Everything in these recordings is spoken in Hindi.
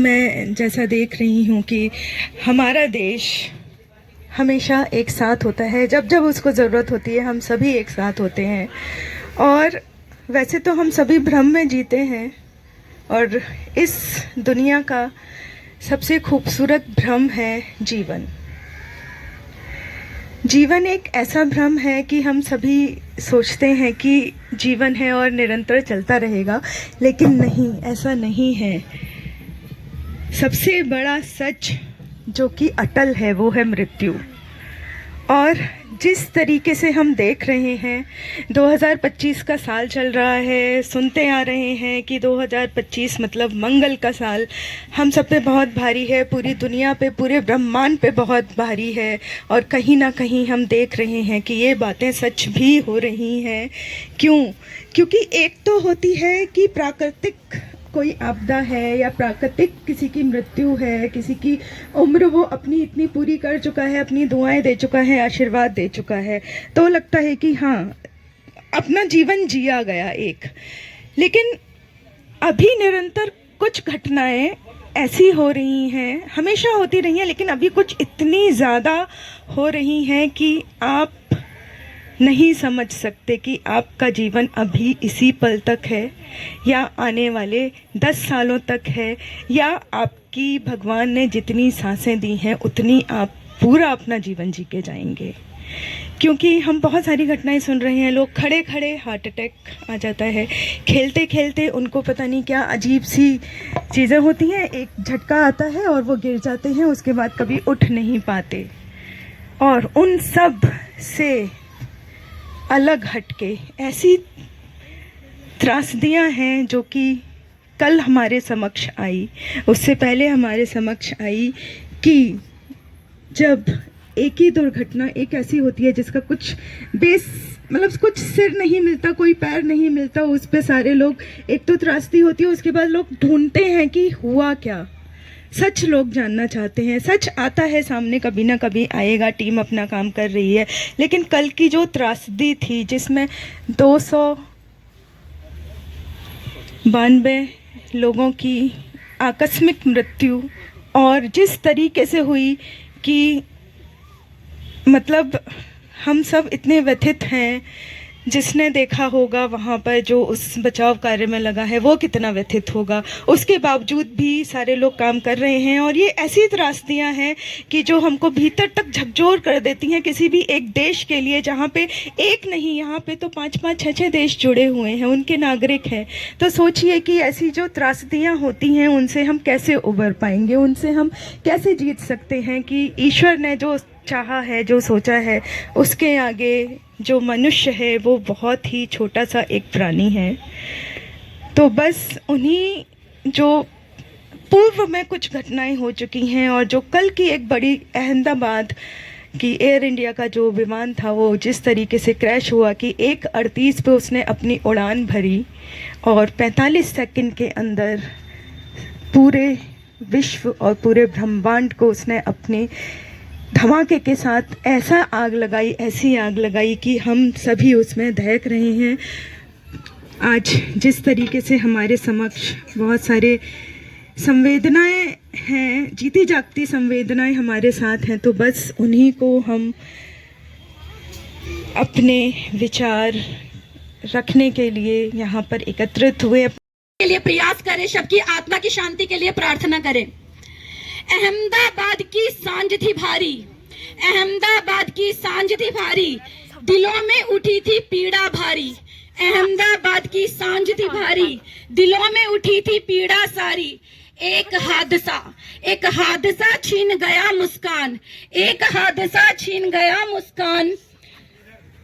मैं जैसा देख रही हूँ कि हमारा देश हमेशा एक साथ होता है। जब जब उसको ज़रूरत होती है हम सभी एक साथ होते हैं। और वैसे तो हम सभी भ्रम में जीते हैं, और इस दुनिया का सबसे खूबसूरत भ्रम है जीवन। जीवन एक ऐसा भ्रम है कि हम सभी सोचते हैं कि जीवन है और निरंतर चलता रहेगा, लेकिन नहीं, ऐसा नहीं है। सबसे बड़ा सच जो कि अटल है वो है मृत्यु। और जिस तरीके से हम देख रहे हैं, 2025 का साल चल रहा है, सुनते आ रहे हैं कि 2025 मतलब मंगल का साल हम सब पे बहुत भारी है, पूरी दुनिया पे, पूरे ब्रह्मांड पे बहुत भारी है। और कहीं ना कहीं हम देख रहे हैं कि ये बातें सच भी हो रही हैं। क्यों? क्योंकि एक तो होती है कि प्राकृतिक कोई आपदा है या प्राकृतिक किसी की मृत्यु है, किसी की उम्र वो अपनी इतनी पूरी कर चुका है, अपनी दुआएं दे चुका है, आशीर्वाद दे चुका है, तो लगता है कि हाँ, अपना जीवन जिया गया एक। लेकिन अभी निरंतर कुछ घटनाएं ऐसी हो रही हैं, हमेशा होती रही हैं, लेकिन अभी कुछ इतनी ज़्यादा हो रही हैं कि आप नहीं समझ सकते कि आपका जीवन अभी इसी पल तक है, या आने वाले 10 सालों तक है, या आपकी भगवान ने जितनी सांसें दी हैं उतनी आप पूरा अपना जीवन जी के जाएंगे। क्योंकि हम बहुत सारी घटनाएं सुन रहे हैं, लोग खड़े खड़े हार्ट अटैक आ जाता है, खेलते खेलते उनको पता नहीं क्या अजीब सी चीज़ें होती हैं, एक झटका आता है और वो गिर जाते हैं, उसके बाद कभी उठ नहीं पाते। और उन सब से अलग हटके ऐसी त्रासदियां हैं जो कि कल हमारे समक्ष आई, उससे पहले हमारे समक्ष आई, कि जब एक ही दुर्घटना एक ऐसी होती है जिसका कुछ बेस, मतलब कुछ सिर नहीं मिलता, कोई पैर नहीं मिलता, उस पे सारे लोग, एक तो त्रासदी होती है, उसके बाद लोग ढूंढते हैं कि हुआ क्या। सच लोग जानना चाहते हैं, सच आता है सामने, कभी ना कभी आएगा, टीम अपना काम कर रही है। लेकिन कल की जो त्रासदी थी जिसमें 292 लोगों की आकस्मिक मृत्यु, और जिस तरीके से हुई कि मतलब हम सब इतने व्यथित हैं, जिसने देखा होगा वहाँ पर जो उस बचाव कार्य में लगा है वो कितना व्यथित होगा। उसके बावजूद भी सारे लोग काम कर रहे हैं, और ये ऐसी त्रासदियाँ हैं कि जो हमको भीतर तक झकझोर कर देती हैं किसी भी एक देश के लिए, जहाँ पे एक नहीं, यहाँ पे तो 5-5, 6-6 देश जुड़े हुए हैं, उनके नागरिक हैं। तो सोचिए कि ऐसी जो त्रासदियाँ होती हैं उनसे हम कैसे उबर पाएंगे, उनसे हम कैसे जीत सकते हैं कि ईश्वर ने जो चाहा है, जो सोचा है, उसके आगे जो मनुष्य है वो बहुत ही छोटा सा एक प्राणी है। तो बस उन्हीं जो पूर्व में कुछ घटनाएं हो चुकी हैं, और जो कल की एक बड़ी अहमदाबाद की एयर इंडिया का जो विमान था वो जिस तरीके से क्रैश हुआ कि 1:38 पे उसने अपनी उड़ान भरी, और 45 सेकंड के अंदर पूरे विश्व और पूरे ब्रह्मांड को उसने अपने धमाके के साथ ऐसा आग लगाई, ऐसी आग लगाई कि हम सभी उसमें दहक रहे हैं। आज जिस तरीके से हमारे समक्ष बहुत सारे संवेदनाएं हैं, जीती जागती संवेदनाएं हमारे साथ हैं, तो बस उन्हीं को हम अपने विचार रखने के लिए यहाँ पर एकत्रित हुए, के लिए प्रयास करें, सबकी आत्मा की शांति के लिए प्रार्थना करें। अहमदाबाद की सांझ थी भारी, अहमदाबाद की सांझ थी भारी, दिलों में उठी थी पीड़ा भारी। अहमदाबाद की सांझ थी भारी, दिलों में उठी थी पीड़ा सारी। एक हादसा छीन गया मुस्कान, एक हादसा छीन गया मुस्कान।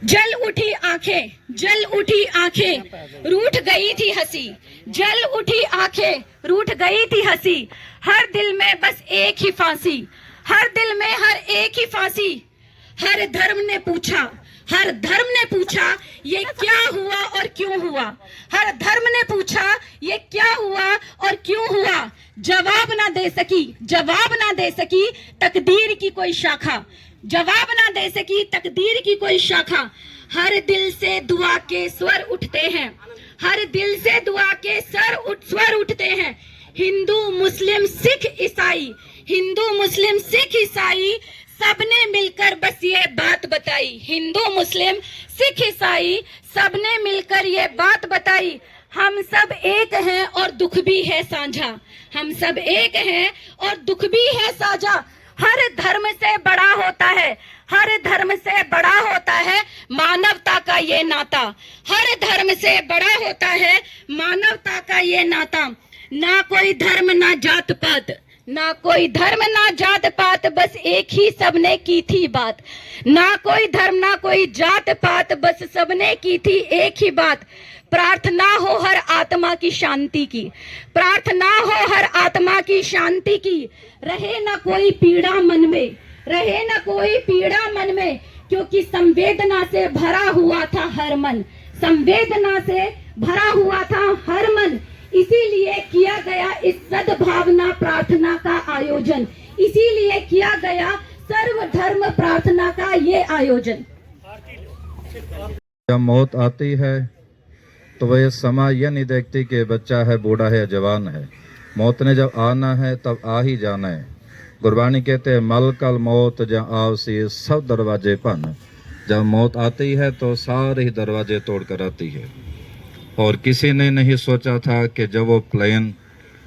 जल उठी आंखें, जल उठी आंखें, रूठ गई थी हंसी, जल उठी आंखें, रूठ गई थी हंसी। हर दिल में बस एक ही फांसी, हर दिल में हर एक ही फांसी। हर धर्म ने पूछा, हर धर्म ने पूछा, ये क्या हुआ और क्यों हुआ। हर धर्म ने पूछा, ये क्या हुआ और क्यों हुआ। जवाब ना दे सकी, जवाब ना दे सकी तकदीर की कोई शाखा, जवाब ना दे सकी तकदीर की कोई शाखा। हर दिल से दुआ के स्वर उठते हैं, हर दिल से दुआ के स्वर उठते हैं। हिंदू मुस्लिम सिख ईसाई, हिंदू मुस्लिम सिख ईसाई सबने मिलकर बस ये बात बताई, हिंदू मुस्लिम सिख ईसाई सबने मिलकर ये बात बताई, हम सब एक हैं और दुख भी है साझा, हम सब एक हैं और दुख भी है साझा। हर धर्म से बड़ा होता है, हर धर्म से बड़ा होता है मानवता का ये नाता, हर धर्म से बड़ा होता है मानवता का ये नाता। ना कोई धर्म ना जात पात, ना कोई धर्म ना जात पात, बस एक ही सबने की थी बात, ना कोई धर्म ना कोई जात पात, बस सबने की थी एक ही बात। प्रार्थना हो हर आत्मा की शांति की, प्रार्थना हो हर आत्मा की शांति की, रहे ना कोई पीड़ा मन में, रहे ना कोई पीड़ा मन में, क्योंकि संवेदना से भरा हुआ था हर मन, संवेदना से भरा हुआ था हर मन। इसीलिए किया गया इस सद्भावना प्रार्थना का आयोजन, इसीलिए किया गया सर्वधर्म प्रार्थना का ये आयोजन। जब मौत आती है तो वह समय यह नहीं देखती कि बच्चा है, बूढ़ा है, जवान है। मौत ने जब आना है तब आ ही जाना है। गुरबानी कहते हैं मल कल मौत जब आवसी सब दरवाजे पन। जब मौत आती है तो सारे ही दरवाजे तोड़ कर आती है। और किसी ने नहीं सोचा था कि जब वो प्लेन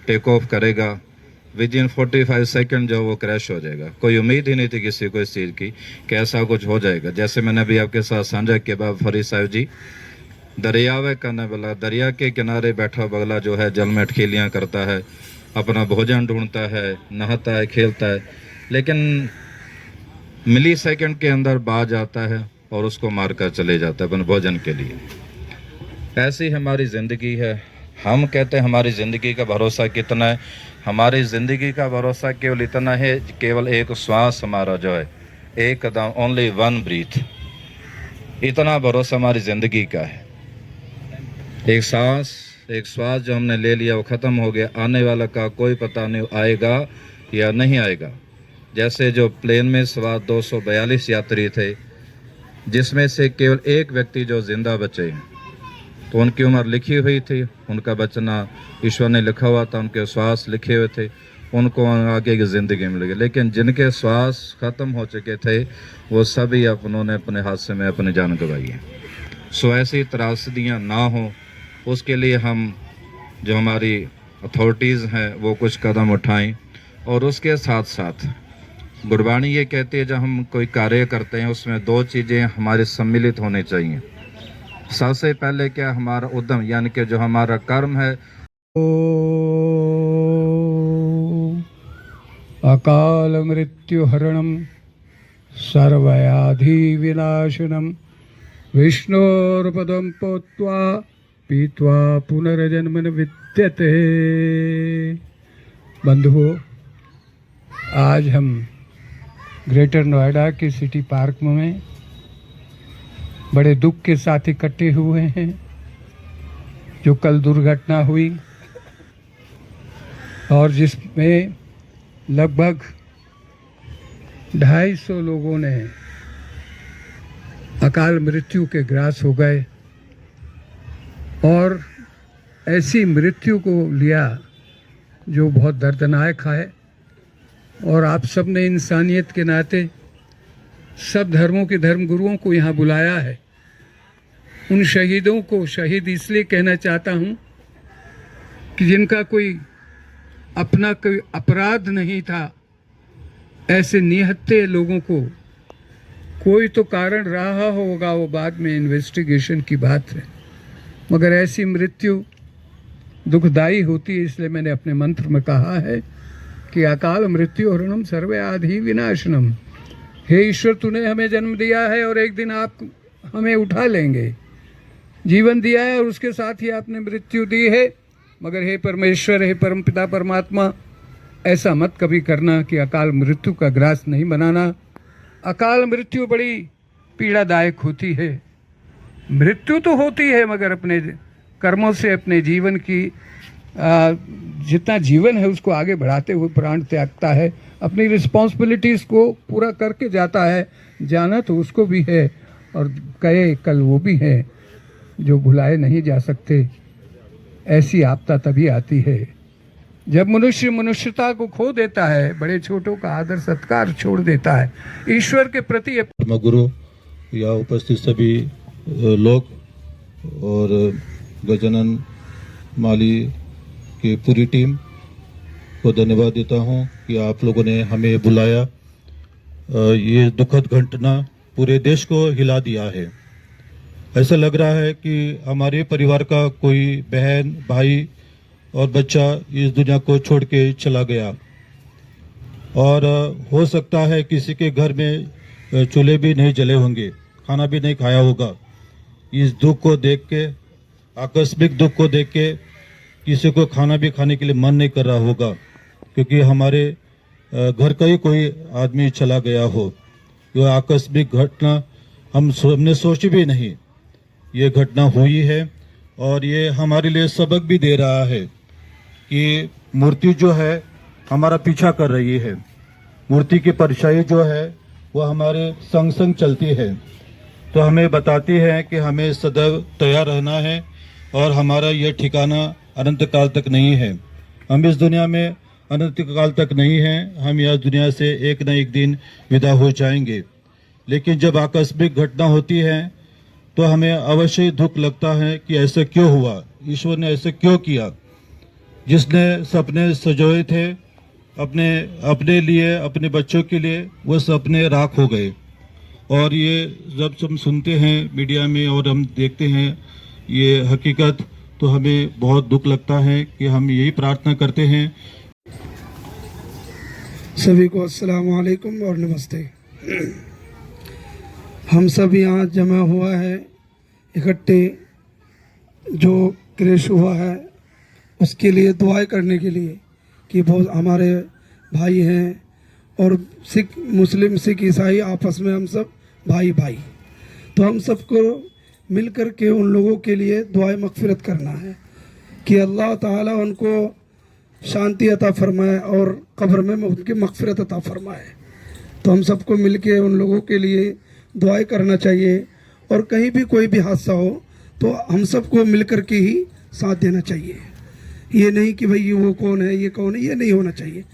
टेक ऑफ करेगा विद इन 45 सेकंड जो वो क्रैश हो जाएगा। कोई उम्मीद ही नहीं थी किसी को इस चीज़ की कि ऐसा कुछ हो जाएगा। जैसे मैंने अभी आपके साथ साझा किया, बाबा फरीद साहब जी दरियावे करने वाला, दरिया के किनारे बैठा बगला जो है जल में अटखेलियाँ करता है, अपना भोजन ढूंढता है, नहाता है, खेलता है, लेकिन मिली सेकंड के अंदर बाज आता है और उसको मार कर चले जाता है अपने भोजन के लिए। ऐसी हमारी ज़िंदगी है। हम कहते हैं हमारी ज़िंदगी का भरोसा कितना है। हमारी ज़िंदगी का भरोसा केवल इतना है, केवल एक श्वास हमारा जो है, एक कदम, ओनली वन ब्रीथ, इतना भरोसा हमारी ज़िंदगी का है। एक सांस, एक श्वास जो हमने ले लिया वो ख़त्म हो गया। आने वाला का कोई पता नहीं आएगा या नहीं आएगा। जैसे जो प्लेन में सवार 242 यात्री थे, जिसमें से केवल एक व्यक्ति जो जिंदा बचे, तो उनकी उम्र लिखी हुई थी, उनका बचना ईश्वर ने लिखा हुआ था, उनके श्वास लिखे हुए थे, उनको आगे की ज़िंदगी मिल गई। लेकिन जिनके श्वास ख़त्म हो चुके थे वो सभी उन्होंने अपने हादसे में अपनी जान गंवाई है। सो ऐसी त्रासदियाँ ना हो, उसके लिए हम जो हमारी अथॉरिटीज़ हैं वो कुछ कदम उठाएं। और उसके साथ साथ गुरबानी ये कहती है जब हम कोई कार्य करते हैं उसमें दो चीज़ें हमारे सम्मिलित होने चाहिए। सबसे पहले क्या, हमारा उद्यम, यानी कि जो हमारा कर्म है। अकाल मृत्यु हरणम सर्वयाधि विनाशनम विष्णोर्पदम पोत्वा पीत्वा पुनर्जन्म न विद्यते। बंधुओं, आज हम ग्रेटर नोएडा के सिटी पार्क में बड़े दुख के साथ इकट्ठे हुए हैं। जो कल दुर्घटना हुई और जिसमें लगभग 250 लोगों ने अकाल मृत्यु के ग्रास हो गए और ऐसी मृत्यु को लिया जो बहुत दर्दनाक है। और आप सब ने इंसानियत के नाते सब धर्मों के धर्मगुरुओं को यहाँ बुलाया है। उन शहीदों को शहीद इसलिए कहना चाहता हूँ कि जिनका कोई अपना कोई अपराध नहीं था। ऐसे निहत्थे लोगों को कोई तो कारण रहा होगा, वो बाद में इन्वेस्टिगेशन की बात है, मगर ऐसी मृत्यु दुखदाई होती है। इसलिए मैंने अपने मंत्र में कहा है कि अकाल मृत्यु हरणम सर्वयाधि विनाशनम। हे ईश्वर, तूने हमें जन्म दिया है और एक दिन आप हमें उठा लेंगे। जीवन दिया है और उसके साथ ही आपने मृत्यु दी है, मगर हे परमेश्वर, हे परमपिता परमात्मा, ऐसा मत कभी करना कि अकाल मृत्यु का ग्रास नहीं बनाना। अकाल मृत्यु बड़ी पीड़ादायक होती है। मृत्यु तो होती है, मगर अपने कर्मों से अपने जीवन की जितना जीवन है उसको आगे बढ़ाते हुए प्राण त्यागता है, अपनी रिस्पॉन्सिबिलिटीज़ को पूरा करके जाता है। जाना तो उसको भी है और कहे कल वो भी है जो भुलाए नहीं जा सकते। ऐसी आपदा तभी आती है जब मनुष्य मनुष्यता को खो देता है, बड़े छोटों का आदर सत्कार छोड़ देता है, ईश्वर के प्रति धर्मगुरु या उपस्थित सभी लोग और गजानन माली की पूरी टीम को धन्यवाद देता हूं कि आप लोगों ने हमें बुलाया। ये दुखद घटना पूरे देश को हिला दिया है। ऐसा लग रहा है कि हमारे परिवार का कोई बहन, भाई और बच्चा इस दुनिया को छोड़ के चला गया, और हो सकता है किसी के घर में चूल्हे भी नहीं जले होंगे, खाना भी नहीं खाया होगा। इस दुख को देख के, आकस्मिक दुख को देख के किसी को खाना भी खाने के लिए मन नहीं कर रहा होगा, क्योंकि हमारे घर का ही कोई आदमी चला गया हो। यह आकस्मिक घटना हमने सोची भी नहीं, ये घटना हुई है, और ये हमारे लिए सबक भी दे रहा है कि मूर्ति जो है हमारा पीछा कर रही है। मूर्ति की परछाई जो है वो हमारे संग संग चलती है, तो हमें बताती है कि हमें सदैव तैयार रहना है, और हमारा यह ठिकाना अनंत काल तक नहीं है। हम इस दुनिया में अनंत काल तक नहीं हैं, हम यह दुनिया से एक न एक दिन विदा हो जाएंगे। लेकिन जब आकस्मिक घटना होती है तो हमें अवश्य ही दुख लगता है कि ऐसा क्यों हुआ, ईश्वर ने ऐसा क्यों किया। जिसने सपने सजोए थे अपने लिए, अपने बच्चों के लिए, वो सपने राख हो गए। और ये जब हम सुनते हैं मीडिया में और हम देखते हैं ये हकीकत, तो हमें बहुत दुख लगता है कि हम यही प्रार्थना करते हैं। सभी को अस्सलाम वालेकुम और नमस्ते। हम सब यहाँ जमा हुआ है इकट्ठे, जो क्रैश हुआ है उसके लिए दुआएं करने के लिए, कि बहुत हमारे भाई हैं, और सिख मुस्लिम सिख ईसाई आपस में हम सब भाई भाई, तो हम सबको मिल कर के उन लोगों के लिए दुआएं मगफिरत करना है कि अल्लाह ताला उनको शांति अता फरमाए और कब्र में उनकी मगफिरत अता फरमाए। तो हम सबको मिल के उन लोगों के लिए दुआएं करना चाहिए, और कहीं भी कोई भी हादसा हो तो हम सबको मिल कर के ही साथ देना चाहिए। ये नहीं कि भाई वो कौन है, ये कौन है, ये नहीं होना चाहिए।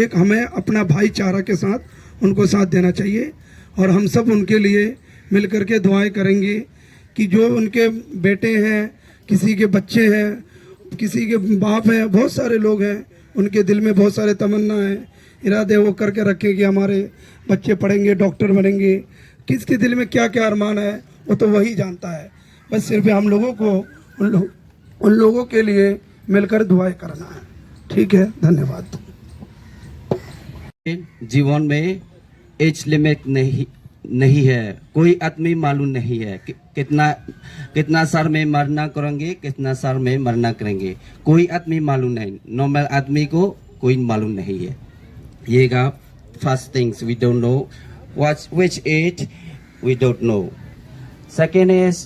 एक हमें अपना भाईचारा के साथ उनको साथ देना चाहिए, और हम सब उनके लिए मिल कर के दुआएं करेंगे कि जो उनके बेटे हैं, किसी के बच्चे हैं, किसी के बाप हैं, बहुत सारे लोग हैं, उनके दिल में बहुत सारे तमन्ना है, इरादे वो करके रखें कि हमारे बच्चे पढ़ेंगे, डॉक्टर बनेंगे। किसके दिल में क्या क्या अरमान है वो तो वही जानता है। बस सिर्फ हम लोगों को उन लोगों के लिए मिलकर दुआएं करना है। ठीक है, धन्यवाद। जीवन में एज लिमिट नहीं है, कोई आदमी मालूम नहीं है कितना साल में मरना करेंगे, कितना साल में मरना करेंगे, कोई आदमी मालूम नहीं। नॉर्मल आदमी को कोई मालूम नहीं है। ये का first things we don't know which age we don't know. Second is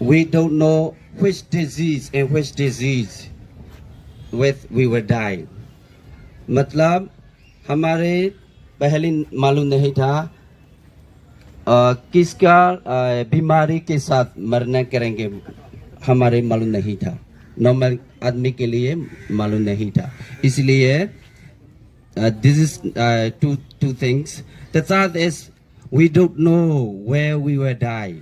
we don't know which disease with we will die. मतलब हमारे पहले मालूम नहीं था किसका बीमारी के साथ मरना करेंगे, हमारे मालूम नहीं था। नॉर्मल आदमी के लिए मालूम नहीं था, इसलिए this is two things. The third is we don't know where we will die.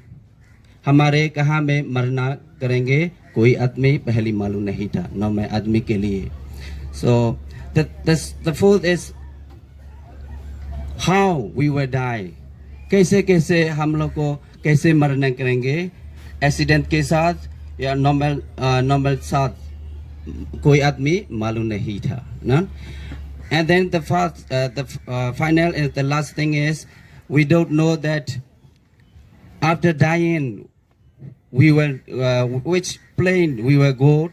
हमारे कहाँ में मरना करेंगे कोई आदमी पहले मालूम नहीं था, नॉर्मल आदमी के लिए। So the fourth is how we will die. कैसे हम लोग को कैसे मरना करेंगे, एक्सीडेंट के साथ या नॉर्मल साथ कोई आदमी मालूम नहीं था ना। And then the final and the last thing is we don't know that after dying we will which plane we will go,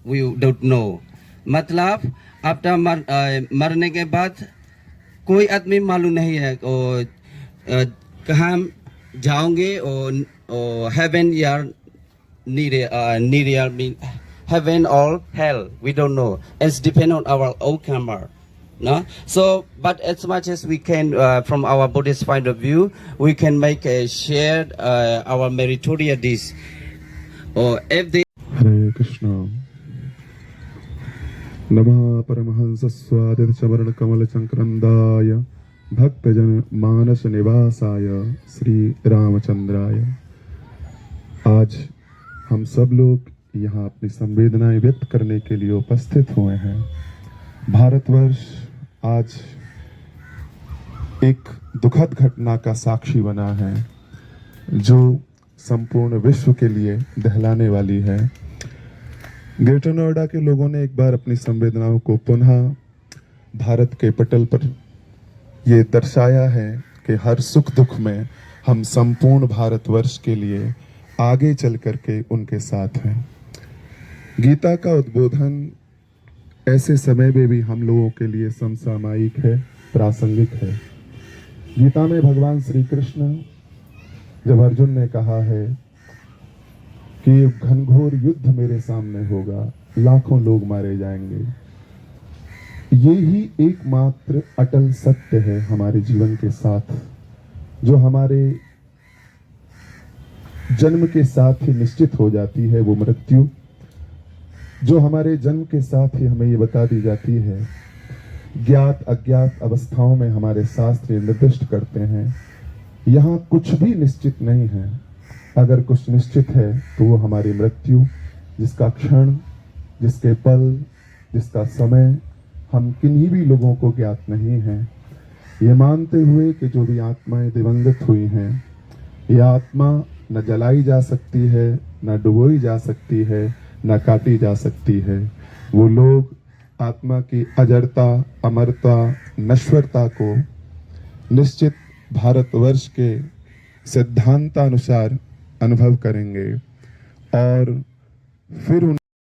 we don't know. मतलब after मरने के बाद कोई आदमी मालूम नहीं है कहाँ जाओगे, और heaven या near mean heaven or hell, we don't know. It's depend on our own karma, no. So but as much as we can from our Buddhist point of view, we can make a shared our meritorious deeds, or if they हरे कृष्णा। नमः परमहंसस्वादितचरणकमलचक्रान्ताय भक्तजन मानस निवासाय श्री रामचंद्राय। आज हम सब लोग यहाँ अपनी संवेदनाएं व्यक्त करने के लिए उपस्थित हुए हैं। भारतवर्ष आज एक दुखद घटना का साक्षी बना है जो संपूर्ण विश्व के लिए दहलाने वाली है। ग्रेटर नोएडा के लोगों ने एक बार अपनी संवेदनाओं को पुनः भारत के पटल पर ये दर्शाया है कि हर सुख दुख में हम संपूर्ण भारतवर्ष के लिए आगे चल करके उनके साथ हैं। गीता का उद्बोधन ऐसे समय में भी हम लोगों के लिए समसामयिक है, प्रासंगिक है। गीता में भगवान श्री कृष्ण जब अर्जुन ने कहा है कि घनघोर युद्ध मेरे सामने होगा, लाखों लोग मारे जाएंगे, ये ही एकमात्र अटल सत्य है हमारे जीवन के साथ, जो हमारे जन्म के साथ ही निश्चित हो जाती है, वो मृत्यु जो हमारे जन्म के साथ ही हमें ये बता दी जाती है। ज्ञात अज्ञात अवस्थाओं में हमारे शास्त्र निर्दिष्ट करते हैं यहाँ कुछ भी निश्चित नहीं है। अगर कुछ निश्चित है तो वो हमारी मृत्यु, जिसका क्षण, जिसके पल, जिसका समय हम किन्हीं भी लोगों को ज्ञात नहीं है। ये मानते हुए कि जो भी आत्माएं दिवंगत हुई हैं, ये आत्मा न जलाई जा सकती है, न डुबोई जा सकती है, न काटी जा सकती है। वो लोग आत्मा की अजरता, अमरता, नश्वरता को निश्चित भारतवर्ष के सिद्धांतानुसार अनुभव करेंगे और फिर